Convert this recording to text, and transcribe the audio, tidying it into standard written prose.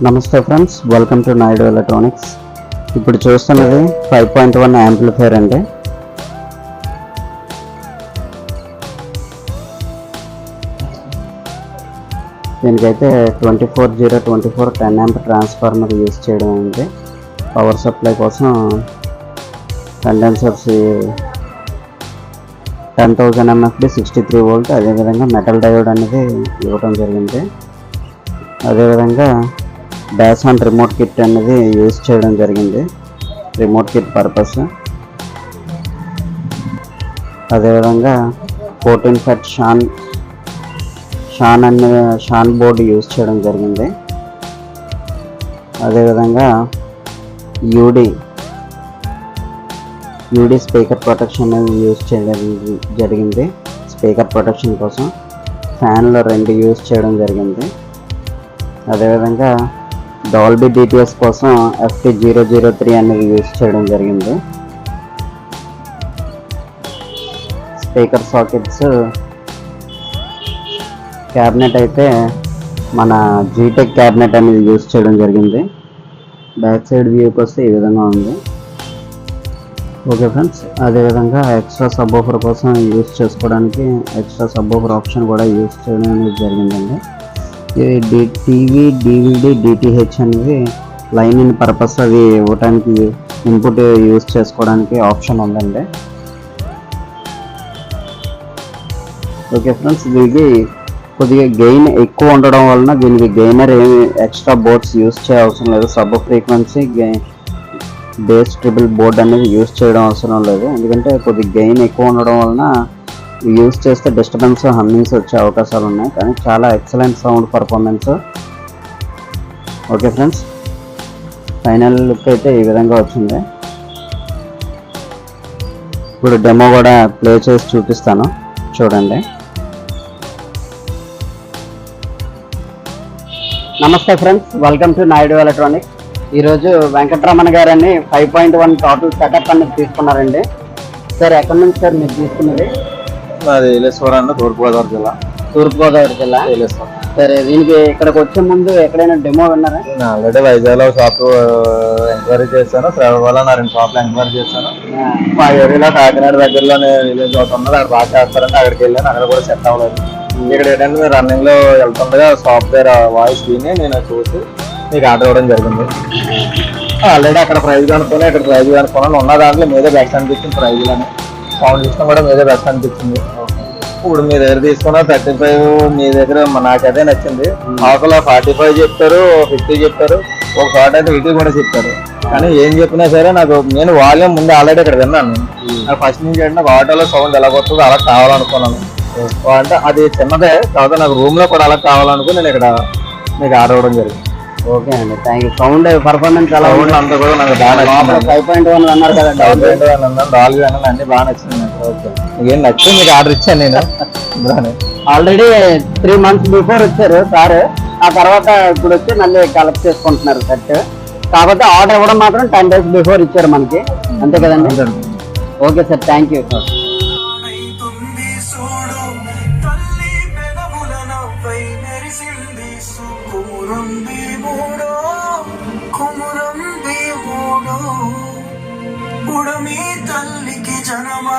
నమస్తే friends, welcome to Naidu electronics. ఇప్పుడు చూస్తున్నది 5.1 యాంప్లిఫైర్ అండి. దీనికైతే 24 10 యాంప్ ట్రాన్స్ఫార్మర్ యూజ్ చేయడం ఉంది. పవర్ సప్లై కోసం కండెన్సర్స్ 10,000 MFD 63 వోల్ట్, అదేవిధంగా మెటల్ డయోడ్ అనేది ఇవ్వడం జరిగింది. అదేవిధంగా డాష్ అండ్ రిమోట్ కిట్ అనేది యూజ్ చేయడం జరిగింది, రిమోట్ కిట్ పర్పస్. అదేవిధంగా 14 ఫెట్ షాన్ బోర్డు యూజ్ చేయడం జరిగింది. అదేవిధంగా యూడి స్పీకర్ ప్రొటెక్షన్ అనేది యూజ్ చేయడం జరిగింది. స్పీకర్ ప్రొటెక్షన్ కోసం ఫ్యాన్లు 2 యూజ్ చేయడం జరిగింది. అదేవిధంగా డాల్బీ డిటిఎస్ కోసం FT003 అనేది యూజ్ చేయడం జరిగింది. స్పీకర్ సాకెట్స్ క్యాబినెట్ అయితే మన జీటెక్ క్యాబినెట్ అనేది యూజ్ చేయడం జరిగింది. బ్యాక్ సైడ్ వ్యూకి వస్తే ఈ విధంగా ఉంది. ఓకే ఫ్రెండ్స్, అదేవిధంగా ఎక్స్ట్రా సబ్వూఫర్ కోసం యూజ్ చేసుకోవడానికి ఎక్స్ట్రా సబ్వూఫర్ ఆప్షన్ కూడా యూజ్ చేయడం అనేది జరిగిందండి. ఇది టీవీ, DVD, DTH అనేది లైన్ ఇన్ పర్పస్ అవి ఇవ్వడానికి ఇన్పుట్ యూజ్ చేసుకోవడానికి ఆప్షన్ ఉందండి. ఓకే ఫ్రెండ్స్, దీనికి కొద్దిగా గెయిన్ ఎక్కువ ఉండడం వలన దీనికి గెయినర్ ఏమి ఎక్స్ట్రా బోర్డ్స్ యూజ్ చేయవసరం లేదు. Sub frequency base triple board అనేది యూజ్ చేయడం అవసరం లేదు, ఎందుకంటే కొద్దిగా గెయిన్ ఎక్కువ ఉండడం వలన యూజ్ చేస్తే డిస్టర్బెన్స్, హమ్మింగ్స్ వచ్చే అవకాశాలు ఉన్నాయి. కానీ చాలా excellent sound performance. Okay friends, final look అయితే ఈ విధంగా వచ్చింది. ఇప్పుడు డెమో కూడా ప్లే చేసి చూపిస్తాను, చూడండి. నమస్తే friends, welcome to Naidu electronics. ఈరోజు వెంకటరమణ గారని 5.1 టోటల్ సెటప్ అనేది తీసుకున్నారండి. సార్, ఎక్కడి నుంచి సార్ మీరు తీసుకున్నది? అది ఏలేశ్వరం అండి, తూర్పుగోదావరి జిల్లా ఏలేశ్వరం. సరే, దీనికి ఇక్కడికి వచ్చే ముందు ఎక్కడైనా డెమో విన్నారా? ఆల్రెడీ వైజాగ్లో షాప్ ఎంక్వైరీ చేశాను, శ్రావణ 2 షాప్లు ఎంక్వైరీ చేశాను. మా ఏరియాలో కాకినాడ దగ్గరలోనే విలేజ్ ఒకటి ఉన్నది, అక్కడ బాగా చేస్తారంటే అక్కడికి వెళ్ళాను. అక్కడ కూడా సెట్ అవ్వలేదు. ఇక్కడ ఏంటంటే మీరు రన్నింగ్ లో వెళ్తుండగా సాఫ్ట్వేర్ వాయిస్ విని నేను చూసి మీకు ఆర్డర్ ఇవ్వడం జరిగింది. ఆల్రెడీ అక్కడ ప్రైజ్ కనుక్కొని ఇక్కడ ప్రైజ్ కనుక్కున్నాను. ఉన్న దాంట్లో మీదే బెస్ట్ అనిపించింది. ప్రైజ్లని సౌండ్ సిస్టమ్ కూడా మీదే బెస్ట్ అనిపించింది. ఇప్పుడు మీ దగ్గర తీసుకున్న 35 మీ దగ్గర నాకైతే నచ్చింది. ఆకులో 45 చెప్తారు, 50 చెప్తారు, ఒక చోట అయితే 80 కూడా చెప్తారు. కానీ ఏం చెప్పినా సరే నేను వాల్యూమ్ ముందు ఆల్రెడీ ఇక్కడ విన్నాను. నాకు ఫస్ట్ నుంచి అంటే ఆటోలో సౌండ్ ఎలా వస్తుందో అలా కావాలనుకున్నాను. అంటే అది చిన్నదే కాకపోతే నాకు రూమ్ లో కూడా అలా కావాలనుకుని నేను ఇక్కడ మీకు ఆర్డర్ ఇవ్వడం జరిగింది. ఓకే అండి, థ్యాంక్ యూ. సౌండ్ పర్ఫార్మెన్స్ అలా సౌండ్ అంతా కూడా నాకు బాగా నచ్చింది. 5.1 అన్నారు కదా, 5.1 అన్నాను, 4 అన్నాను, అన్ని బాగా నచ్చింది నాకు. ఓకే, ఏం నచ్చింది మీకు ఆర్డర్ ఇచ్చాను నేను. ఆల్రెడీ 3 months బిఫోర్ వచ్చారు సార్. ఆ తర్వాత ఇప్పుడు వచ్చి మళ్ళీ కలెక్ట్ చేసుకుంటున్నారు సెట్. కాకపోతే ఆర్డర్ ఇవ్వడం మాత్రం 10 days బిఫోర్ ఇచ్చారు మనకి, అంతే కదండి? Okay sir, thank you. ఉడమి తల్లికి జనమా